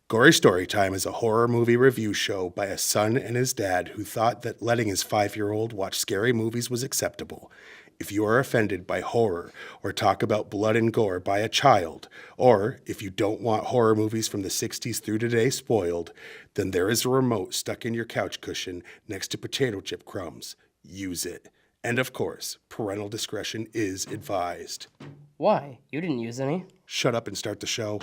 Gory Story Time is a horror movie review show by a son and his dad who thought that letting his 5-year-old watch scary movies was acceptable. If you are offended by horror or talk about blood and gore by a child, or if you don't want horror movies from the 60s through today spoiled, then there is a remote stuck in your couch cushion next to potato chip crumbs. Use it. And of course, parental discretion is advised. Why? You didn't use any. Shut up and start the show.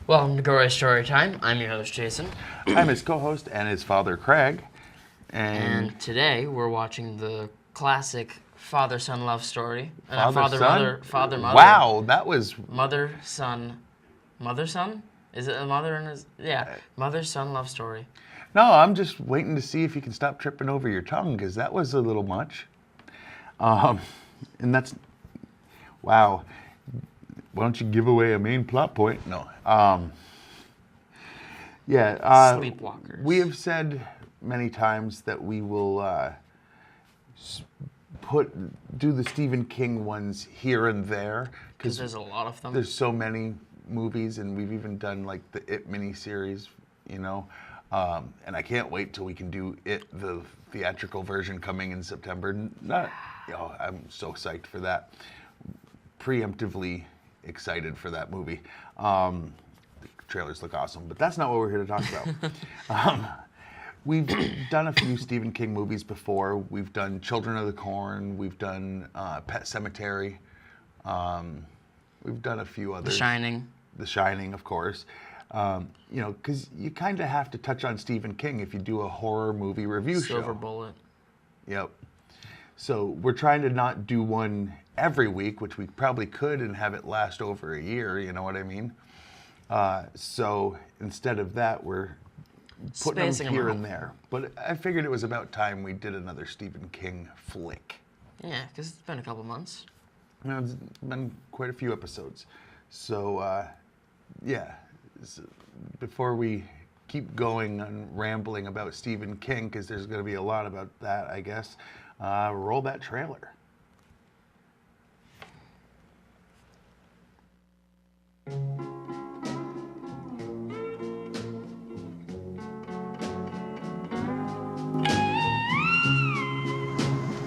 Welcome to Gory Story Time. I'm your host, Jason. I'm his co-host and his father, Craig. And today we're watching the classic father-son love story. Father-son? Father-mother. Wow, that was... Mother-son. Mother-son? Is it a mother and his... Yeah, mother-son love story. No, I'm just waiting to see if you can stop tripping over your tongue, because that was a little much. And that's... Wow. Why don't you give away a main plot point? No. Sleepwalkers. We have said many times that we will do the Stephen King ones here and there. Because there's a lot of them. There's so many movies, and we've even done like the It miniseries, you know. And I can't wait till we can do It, the theatrical version coming in September. I'm so psyched for that. Preemptively excited for that movie. The trailers look awesome, but that's not what we're here to talk about. We've done a few Stephen King movies before. We've done Children of the Corn. We've done Pet Sematary. We've done a few others. The Shining. The Shining, of course. Because you kind of have to touch on Stephen King if you do a horror movie review show. Silver Bullet. Yep. So we're trying to not do one every week, which we probably could and have it last over a year, you know what I mean? So instead of that, we're putting Spacing them here them out. and there. But I figured it was about time we did another Stephen King flick. Yeah, because it's been a couple months. It's been quite a few episodes. So, before we keep going and rambling about Stephen King, because there's going to be a lot about that, I guess, roll that trailer.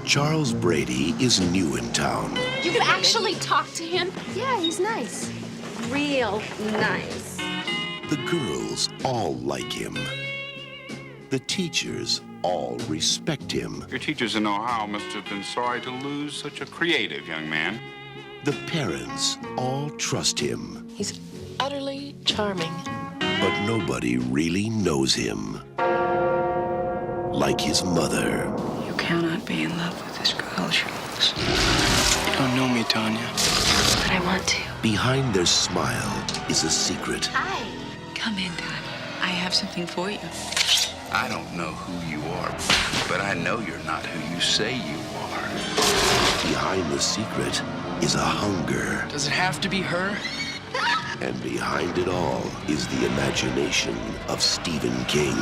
Charles Brady is new in town. You could actually talk to him? Yeah, he's nice. Real nice. The girls all like him. The teachers all respect him. Your teachers in Ohio must have been sorry to lose such a creative young man. The parents all trust him. He's utterly charming. But nobody really knows him. Like his mother. You cannot be in love with this girl, Charles. You don't know me, Tanya. But I want to. Behind their smile is a secret. Hi. Come in, Tanya. I have something for you. I don't know who you are, but I know you're not who you say you are. Behind the secret is a hunger. Does it have to be her? And behind it all is the imagination of Stephen King.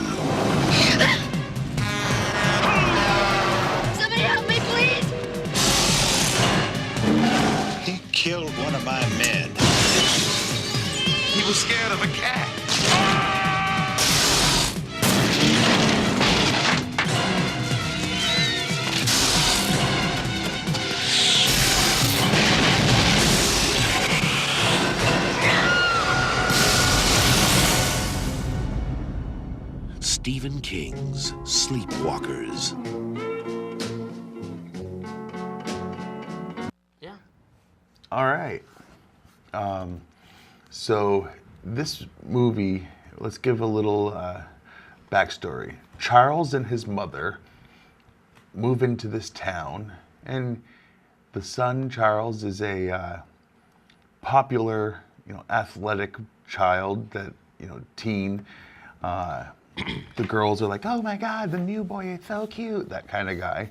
Somebody help me, please! He killed one of my men. He was scared of a cat. Stephen King's Sleepwalkers. Yeah. All right. So this movie, let's give a little backstory. Charles and his mother move into this town, and the son, Charles, is a popular, athletic child that, teen. The girls are like, oh my God, the new boy is so cute, that kind of guy.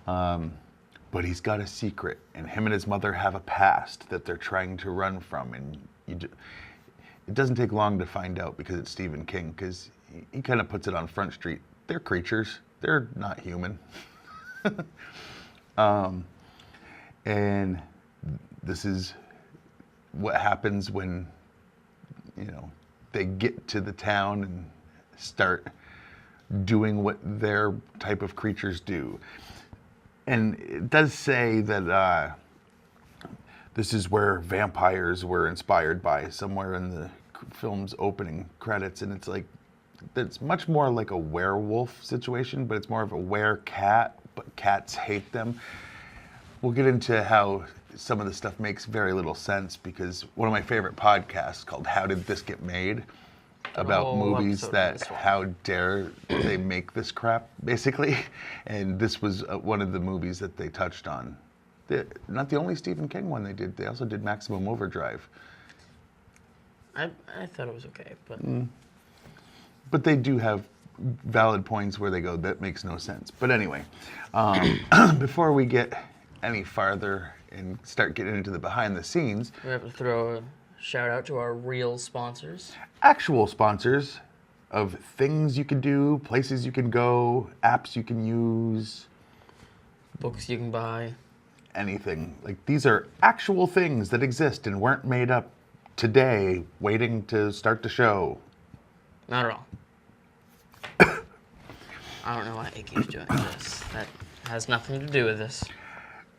But he's got a secret, and him and his mother have a past that they're trying to run from. And it doesn't take long to find out because it's Stephen King, because he kind of puts it on Front Street. They're creatures. They're not human. And this is what happens when, they get to the town and start doing what their type of creatures do. And it does say that this is where vampires were inspired by, somewhere in the film's opening credits. And it's much more like a werewolf situation, but it's more of a were-cat, but cats hate them. We'll get into how some of the stuff makes very little sense, because one of my favorite podcasts called How Did This Get Made? About movies that how dare they make this crap, basically. And this was one of the movies that they touched on. Not the only Stephen King one they did. They also did Maximum Overdrive. I thought it was okay, but... But they do have valid points where they go, that makes no sense. But anyway, before we get any farther and start getting into the behind the scenes... We have to throw a shout out to our real sponsors. Actual sponsors of things you can do, places you can go, apps you can use. Books you can buy. Anything. Like, these are actual things that exist and weren't made up today waiting to start the show. Not at all. I don't know why it keeps doing this. That has nothing to do with this.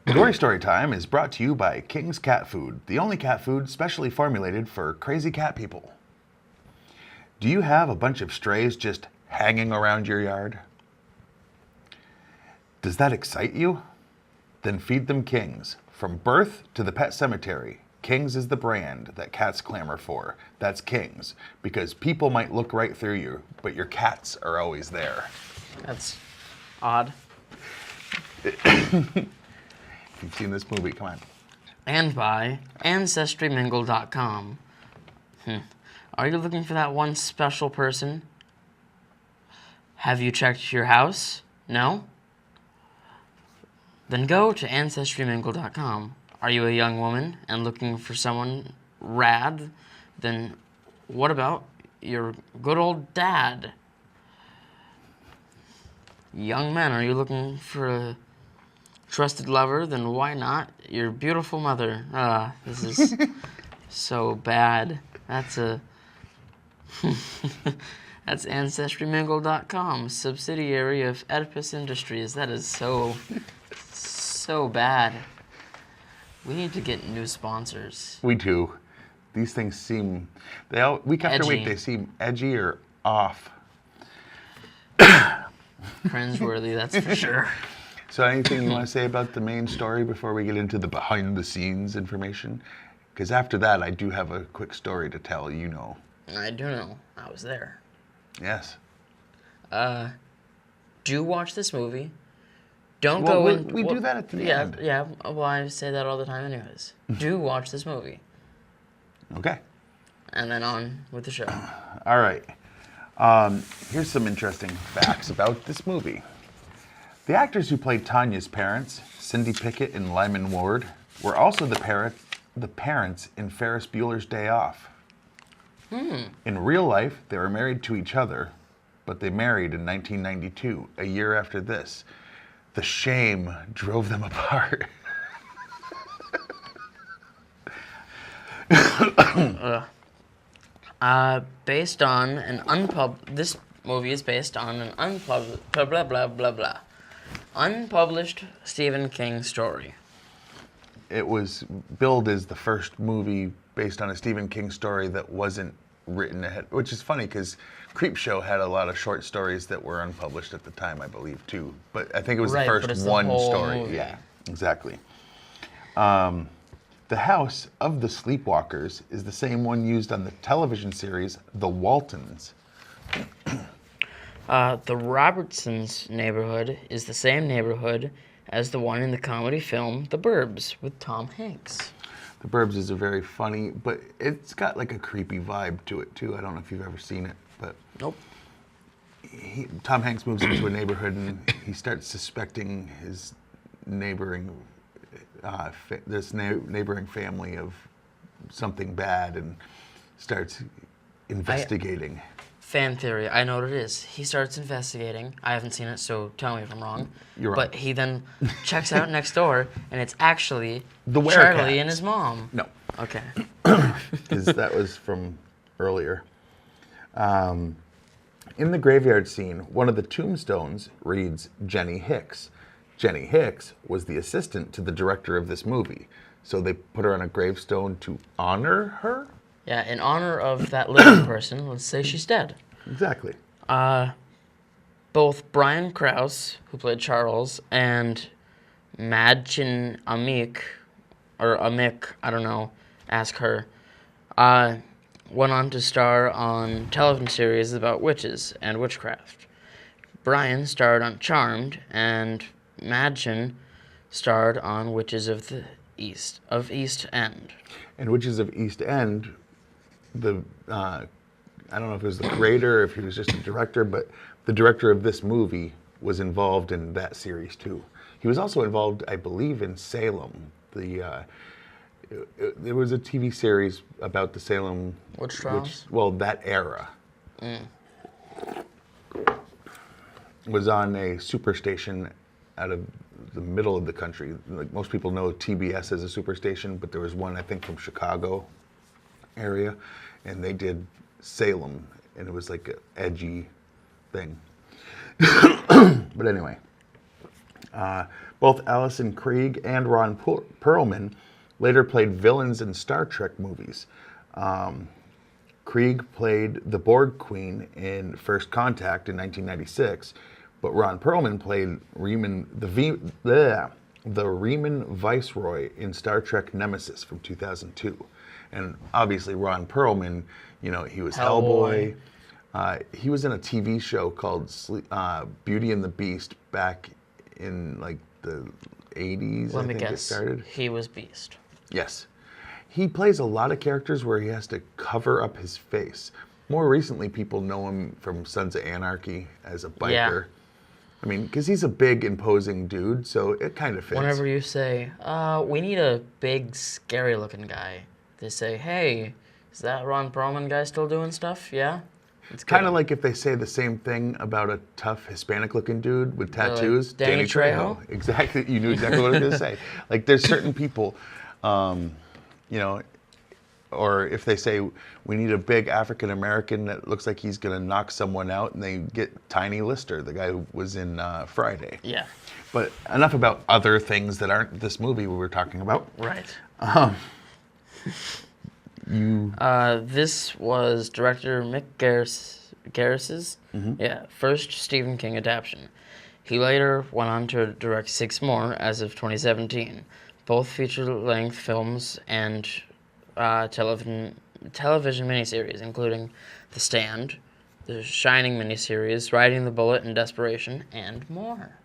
Gory Story Time is brought to you by King's Cat Food, the only cat food specially formulated for crazy cat people. Do you have a bunch of strays just hanging around your yard? Does that excite you? Then feed them King's. From birth to the pet cemetery, King's is the brand that cats clamor for. That's King's, because people might look right through you, but your cats are always there. That's odd. If you've seen this movie, come on. And by AncestryMingle.com. Are you looking for that one special person? Have you checked your house? No? Then go to AncestryMingle.com. Are you a young woman and looking for someone rad? Then what about your good old dad? Young men, are you looking for a trusted lover? Then why not your beautiful mother? This is so bad. That's AncestryMingle.com, subsidiary of Oedipus Industries. That is so bad. We need to get new sponsors. We do. These things seem, week after week, they seem edgy or off. Cringeworthy, that's for sure. So anything you want to say about the main story before we get into the behind-the-scenes information? Because after that, I do have a quick story to tell, you know. I do know. I was there. Yes. Do watch this movie. Don't well, go in... We do that at the end. Yeah, well, I say that all the time anyways. Do watch this movie. Okay. And then on with the show. All right. Here's some interesting facts about this movie. The actors who played Tanya's parents, Cindy Pickett and Lyman Ward, were also the parents in Ferris Bueller's Day Off. In real life, they were married to each other, but they married in 1992, a year after this. The shame drove them apart. Based on an this movie is based on an unpublished Stephen King story. It was billed as the first movie based on a Stephen King story that wasn't written ahead, which is funny because Creepshow had a lot of short stories that were unpublished at the time, I believe, too. But I think it was the first one story. Movie. Yeah, exactly. The house of the Sleepwalkers is the same one used on the television series The Waltons. The Robertsons neighborhood is the same neighborhood as the one in the comedy film The Burbs with Tom Hanks. The Burbs is a very funny, but it's got like a creepy vibe to it too. I don't know if you've ever seen it, but Nope. Tom Hanks moves into a neighborhood and he starts suspecting his neighboring neighboring family of something bad and starts investigating. Fan theory. I know what it is. He starts investigating. I haven't seen it, so tell me if I'm wrong. You're wrong. But he then checks out next door, and it's actually The Charlie Werecat. and his mom. No, Okay. because that was from earlier. In the graveyard scene, one of the tombstones reads Jenny Hicks. Jenny Hicks was the assistant to the director of this movie, so they put her on a gravestone to honor her? Yeah, in honor of that living person, let's say she's dead. Exactly. Both Brian Krause, who played Charles, and Madchen Amik, or Amik, I don't know, ask her, went on to star on television series about witches and witchcraft. Brian starred on Charmed, and Madchen starred on Witches of the East End. And Witches of East End, I don't know if it was the creator or if he was just a director, but the director of this movie was involved in that series too. He was also involved, I believe, in Salem. There was a TV series about the Salem Witch trials? that era. Was on a superstation out of the middle of the country. Like most people know TBS as a superstation, but there was one I think from Chicago area, and they did Salem, and it was like an edgy thing. But anyway, both Alison Krieg and Ron Perlman later played villains in Star Trek movies. Krieg played the Borg Queen in First Contact in 1996, but Ron Perlman played the Riemann Viceroy in Star Trek Nemesis from 2002. And obviously Ron Perlman, he was Hellboy. He was in a TV show called Beauty and the Beast back in like the 80s. Let me I think guess. it started. He was Beast. Yes. He plays a lot of characters where he has to cover up his face. More recently, people know him from Sons of Anarchy as a biker. Yeah. I mean, because he's a big, imposing dude, so it kind of fits. Whenever you say, we need a big, scary-looking guy, they say, hey, is that Ron Perlman guy still doing stuff? Yeah? It's kind of like if they say the same thing about a tough Hispanic-looking dude with They're like, tattoos. Danny Trejo? Exactly. You knew exactly what I was going to say. Like, there's certain people, or if they say we need a big African-American that looks like he's going to knock someone out, and they get Tiny Lister, the guy who was in Friday. Yeah. But enough about other things that aren't this movie we were talking about. Right. This was director Mick Garris's first Stephen King adaptation. He later went on to direct 6 more as of 2017, both feature-length films and television miniseries, including The Stand, The Shining miniseries, Riding the Bullet in Desperation, and more.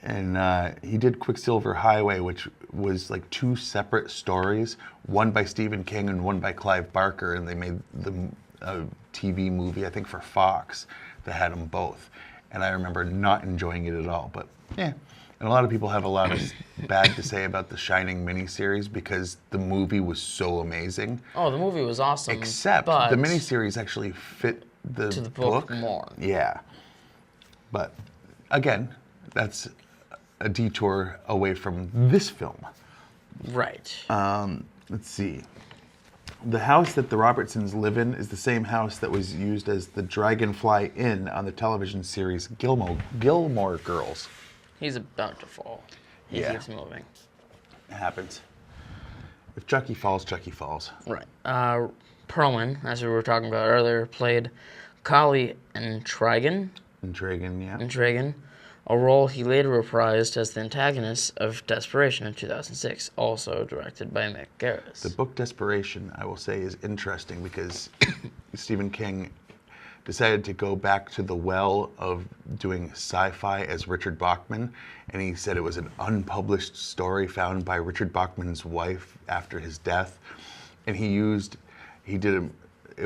And he did Quicksilver Highway, which was like 2 separate stories, one by Stephen King and one by Clive Barker, and they made a TV movie, I think, for Fox that had them both. And I remember not enjoying it at all, but yeah. And a lot of people have a lot of bad to say about the Shining miniseries because the movie was so amazing. Oh, the movie was awesome. Except but the miniseries actually fit the book more. Yeah. But again, that's a detour away from this film. Right. Let's see. The house that the Robertsons live in is the same house that was used as the Dragonfly Inn on the television series Gilmore Girls. He's about to fall. He keeps moving. It happens. If Chucky falls, Chucky falls. Right. Perlman, as we were talking about earlier, played Collie Intrigan, a role he later reprised as the antagonist of Desperation in 2006, also directed by Mick Garris. The book Desperation, I will say, is interesting because Stephen King decided to go back to the well of doing sci-fi as Richard Bachman, and he said it was an unpublished story found by Richard Bachman's wife after his death, and it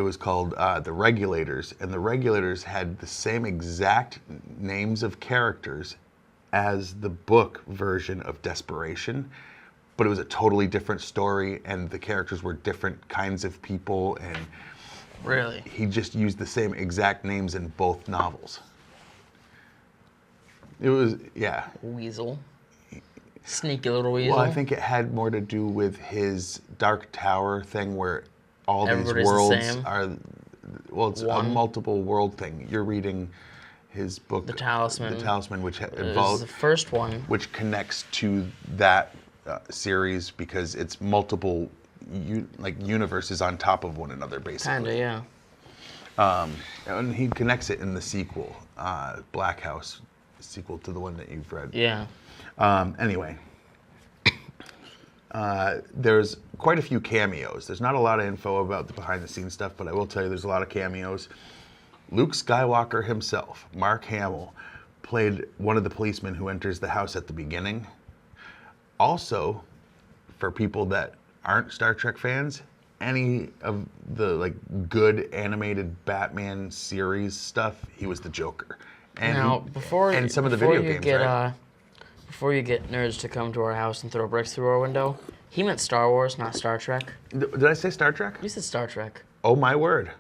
was called The Regulators, and The Regulators had the same exact names of characters as the book version of Desperation, but it was a totally different story, and the characters were different kinds of people, and Really? he just used the same exact names in both novels. It was, yeah. Weasel. Sneaky little weasel. Well, I think it had more to do with his Dark Tower thing where all Everybody's these the worlds same. are, well, it's a One. multiple world thing. You're reading his book, The Talisman. The Talisman, which It was involves the first one. which connects to that series because it's multiple universes on top of one another, basically. Kinda, yeah. And he connects it in the sequel, Black House, sequel to the one that you've read. Yeah. Anyway, there's quite a few cameos. There's not a lot of info about the behind-the-scenes stuff, but I will tell you there's a lot of cameos. Luke Skywalker himself, Mark Hamill, played one of the policemen who enters the house at the beginning. Also, for people that aren't Star Trek fans, any of the good animated Batman series stuff, he was the Joker. And Now, some of the video games, right? Before you get nerds to come to our house and throw bricks through our window, he meant Star Wars, not Star Trek. Did I say Star Trek? You said Star Trek. Oh my word.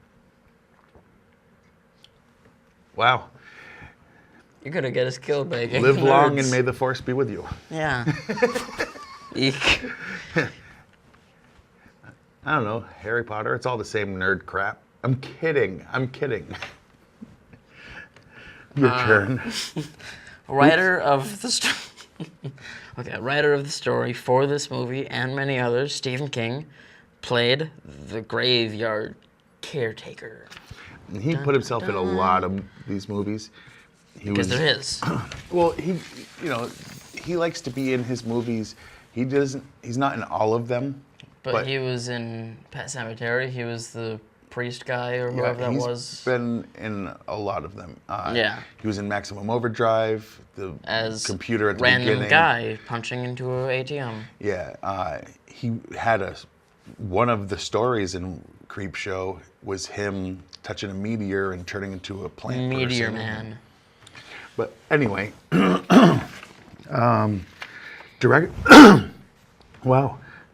Wow. You're gonna get us killed by game Live long nerds. and may the force be with you. Yeah. Eek. I don't know, Harry Potter, it's all the same nerd crap. I'm kidding. Your turn. Writer of the writer of the story for this movie and many others, Stephen King, played the graveyard caretaker. And he put himself in a lot of these movies. Because they're his. Well, he likes to be in his movies. He's not in all of them. But he was in Pet Sematary. He was the priest guy or whoever that was. He's been in a lot of them. Yeah. He was in Maximum Overdrive, the computer at the random beginning. guy punching into an ATM. Yeah. He had one of the stories in Creepshow was him touching a meteor and turning into a plant Meteor person. Man. But anyway,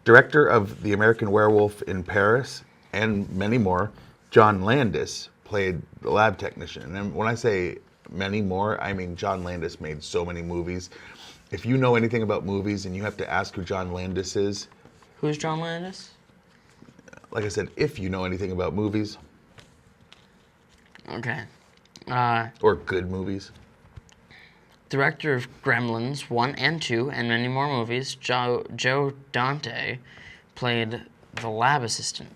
Director of The American Werewolf in Paris and many more, John Landis played the lab technician. And when I say many more, I mean John Landis made so many movies. If you know anything about movies and you have to ask who John Landis is. Who's John Landis? Like I said, if you know anything about movies. Okay. Or good movies. Director of Gremlins 1 and 2 and many more movies, Joe Dante played the lab assistant.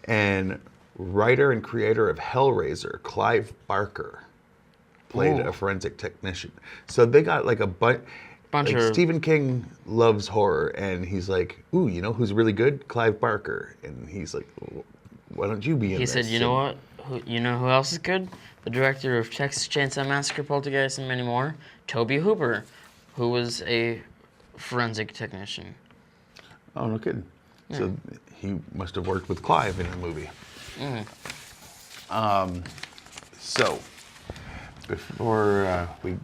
And writer and creator of Hellraiser, Clive Barker, played a forensic technician. So they got like a bunch of... Stephen King loves horror, and he's like, ooh, you know who's really good? Clive Barker. And he's like, why don't you be in this? He said, you know what? You know who else is good? The director of Texas Chainsaw Massacre, Poltergeist, and many more, Tobe Hooper, who was a forensic technician. Oh, no kidding. Yeah. So he must have worked with Clive in the movie. So, before we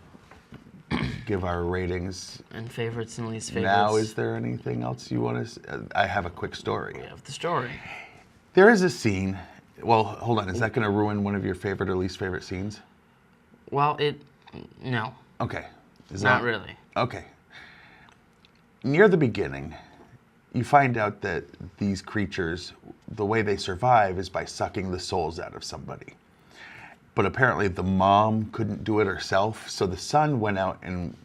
give our ratings... And favorites and least favorites. Now, is there anything else you want to... I have a quick story. We have the story. There is a scene... Well, hold on. Is that going to ruin one of your favorite or least favorite scenes? Well, no. Okay. Not really. Okay. Near the beginning, you find out that these creatures, the way they survive is by sucking the souls out of somebody. But apparently the mom couldn't do it herself, so the son went out and,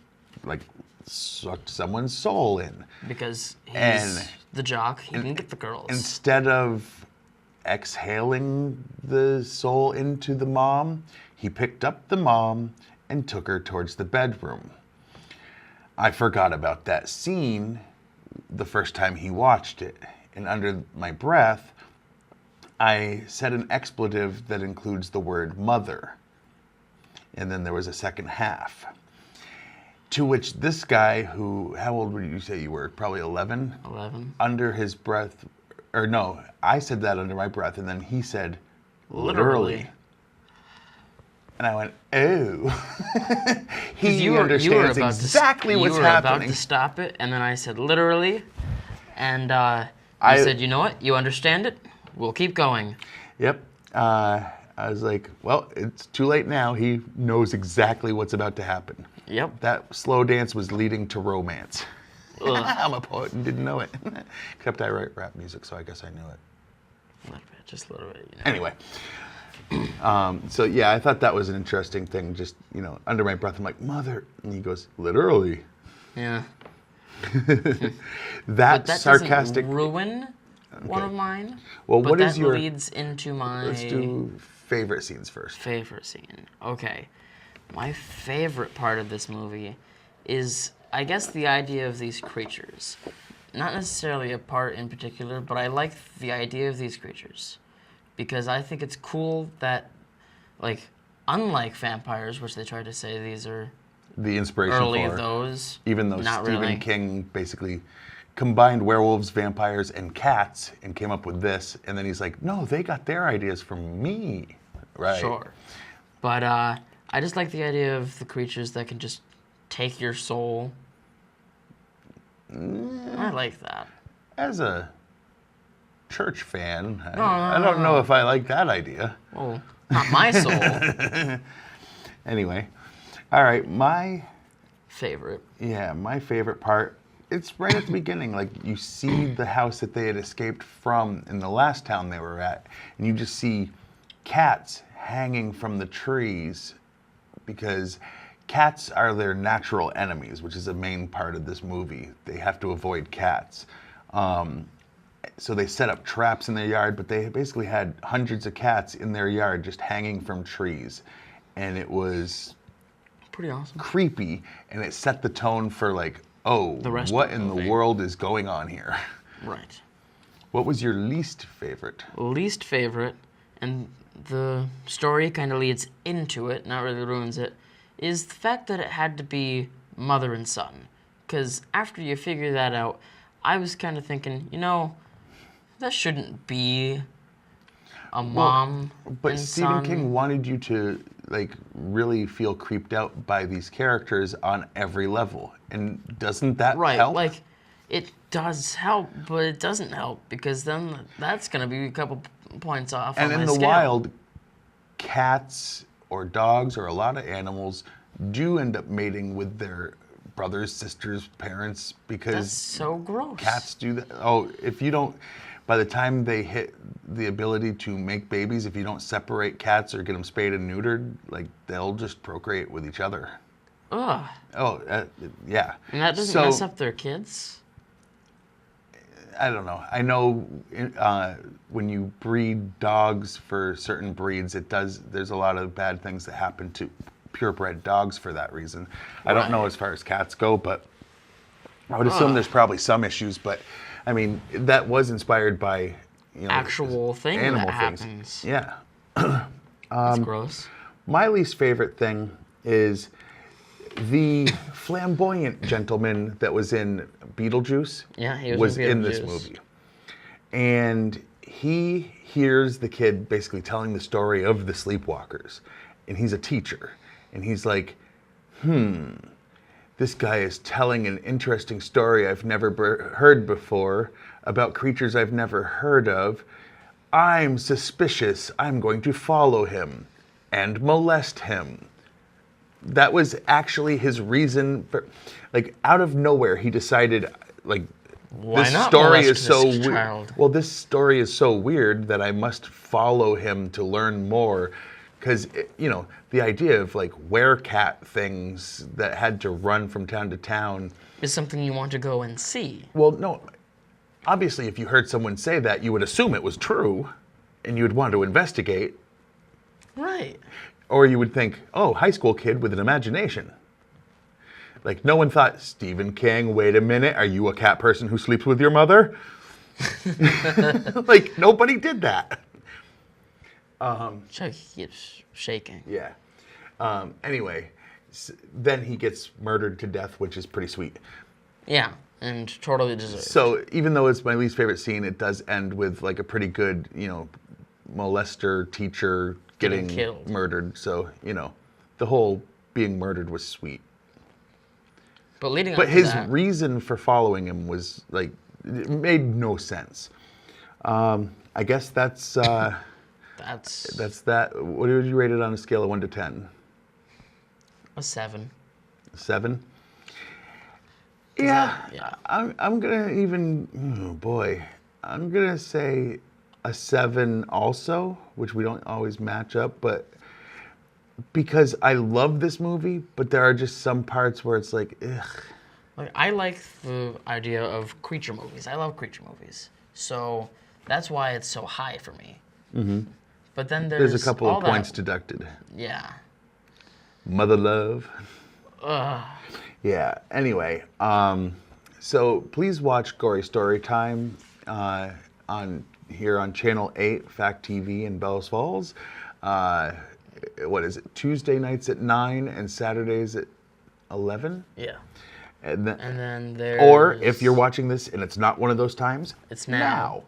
sucked someone's soul in. Because he's the jock, he can get the girls. Instead of exhaling the soul into the mom, he picked up the mom and took her towards the bedroom. I forgot about that scene the first time he watched it, and under my breath, I said an expletive that includes the word mother. And then there was a second half. To which this guy who, how old would you say you were? Probably 11? 11. Under his breath, or no, I said that under my breath, and then he said, Literally. And I went, oh. He You were understands about exactly what's You were about happening. to stop it, and then I said literally, and I said, you know what? You understand it? We'll keep going. Yep. I was like, well, it's too late now. He knows exactly what's about to happen. Yep. That slow dance was leading to romance. I'm a poet and didn't know it. Except I write rap music, so I guess I knew it. A little bit, just a little bit. You know. Anyway. So yeah, I thought that was an interesting thing. Just, under my breath, I'm like, mother. And he goes, literally. Yeah. That sarcastic. Doesn't ruin one of mine. Well, but what that is your leads into my Let's do favorite scenes first. favorite scene. Okay. My favorite part of this movie is, I guess, the idea of these creatures. Not necessarily a part in particular, but I like the idea of these creatures. Because I think it's cool that, like, unlike vampires, which they try to say these are The inspiration early for those, even though not Stephen really. King basically combined werewolves, vampires, and cats and came up with this. And then he's like, no, they got their ideas from me. Right. Sure. But I just like the idea of the creatures that can just take your soul. I like that. As a church fan, I don't know if I like that idea. Well, not my soul. Anyway. All right, my favorite part, it's right at the beginning. Like, you see the house that they had escaped from in the last town they were at, and you just see cats hanging from the trees because cats are their natural enemies, which is a main part of this movie. They have to avoid cats. So they set up traps in their yard, but they basically had hundreds of cats in their yard just hanging from trees. And it was pretty awesome. Creepy, and it set the tone for like, oh, what in the world is going on here? Right. What was your least favorite? Least favorite, and the story kind of leads into it, not really ruins it, is the fact that it had to be mother and son. Because after you figure that out, I was kind of thinking, that shouldn't be a mom but and Stephen son. King wanted you to really feel creeped out by these characters on every level. And doesn't that help? Like, it does help, but it doesn't help because then that's going to be a couple points off And on in my the scale. wild, cats or dogs or a lot of animals do end up mating with their brothers, sisters, parents, because That's so gross. cats do that. Oh, if you don't, by the time they hit the ability to make babies, if you don't separate cats or get them spayed and neutered, they'll just procreate with each other. Ugh. Oh, yeah. And that doesn't mess up their kids? I don't know. I know when you breed dogs for certain breeds, there's a lot of bad things that happen to purebred dogs for that reason. I don't know as far as cats go, but I would assume there's probably some issues. But I mean, that was inspired by actual thing animal that things. happens. Yeah. That's gross. My least favorite thing is the flamboyant gentleman that was in Beetlejuice. Yeah, he was in in this Beetlejuice. movie. And he hears the kid basically telling the story of the Sleepwalkers. And he's a teacher. And he's like, this guy is telling an interesting story I've never heard before about creatures I've never heard of. I'm suspicious. I'm going to follow him and molest him. That was actually his reason for, out of nowhere, he decided, Why this not story molest is so this weird. child? Well, this story is so weird that I must follow him to learn more. Because, the idea of werecat things that had to run from town to town is something you want to go and see. Well, no. Obviously, if you heard someone say that, you would assume it was true and you would want to investigate. Right. Or you would think, oh, high school kid with an imagination. No one thought, Stephen King, wait a minute, are you a cat person who sleeps with your mother? Nobody did that. Chucky keeps shaking. Yeah. Anyway, then he gets murdered to death, which is pretty sweet. Yeah, and totally deserved. So even though it's my least favorite scene, it does end with like a pretty good, molester teacher getting killed. murdered. So, the whole being murdered was sweet. But leading But up to his that, reason for following him was like, it made no sense. I guess that's that. What would you rate it on a scale of 1 to 10? a 7. 7? Yeah. I'm gonna I'm gonna say a 7 also, which we don't always match up, but because I love this movie, but there are just some parts where it's like, ugh. Like, I like the idea of creature movies. I love creature movies. So that's why it's so high for me. Mm-hmm. But then there's a couple all of points that, deducted. Yeah. Mother love. Ugh. Yeah. Anyway, so please watch Gory Story Time on Channel 8, Fact TV in Bellows Falls. What is it? Tuesday nights at 9 and Saturdays at 11. Yeah. And then there's... Or if you're watching this and it's not one of those times, it's now.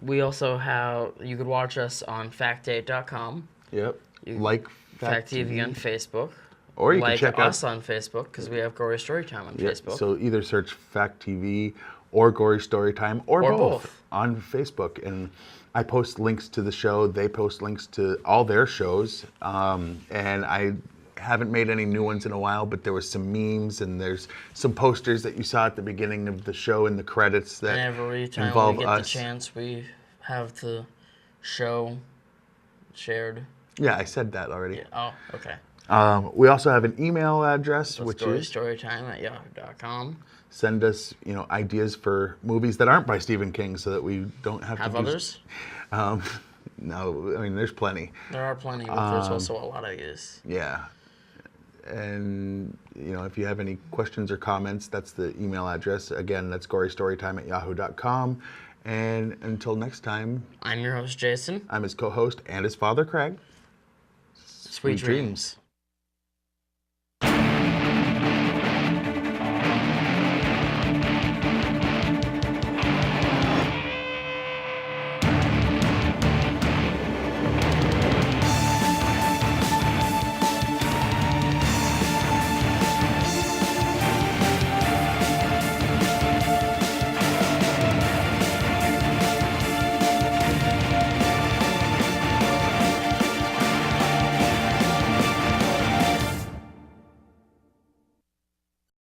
We also have... You could watch us on factdate.com. Yep. Like Fact TV on Facebook. Or you can check us out on Facebook because we have Gory Story Time on Facebook. So either search Fact TV or Gory Story Time or both on Facebook. And I post links to the show. They post links to all their shows. And I haven't made any new ones in a while, but there was some memes and there's some posters that you saw at the beginning of the show in the credits that and every time involve we get us. the chance, we have the show shared. Yeah, I said that already. Yeah. Oh, okay. We also have an email address, which is gorystorytime@yahoo.com. Send us, ideas for movies that aren't by Stephen King, so that we don't have to others. No, I mean there's plenty. There are plenty, but there's also a lot of use. Yeah, and if you have any questions or comments, that's the email address. Again, that's gorystorytime@yahoo.com. And until next time, I'm your host Jason. I'm his co-host and his father Craig. Sweet dreams.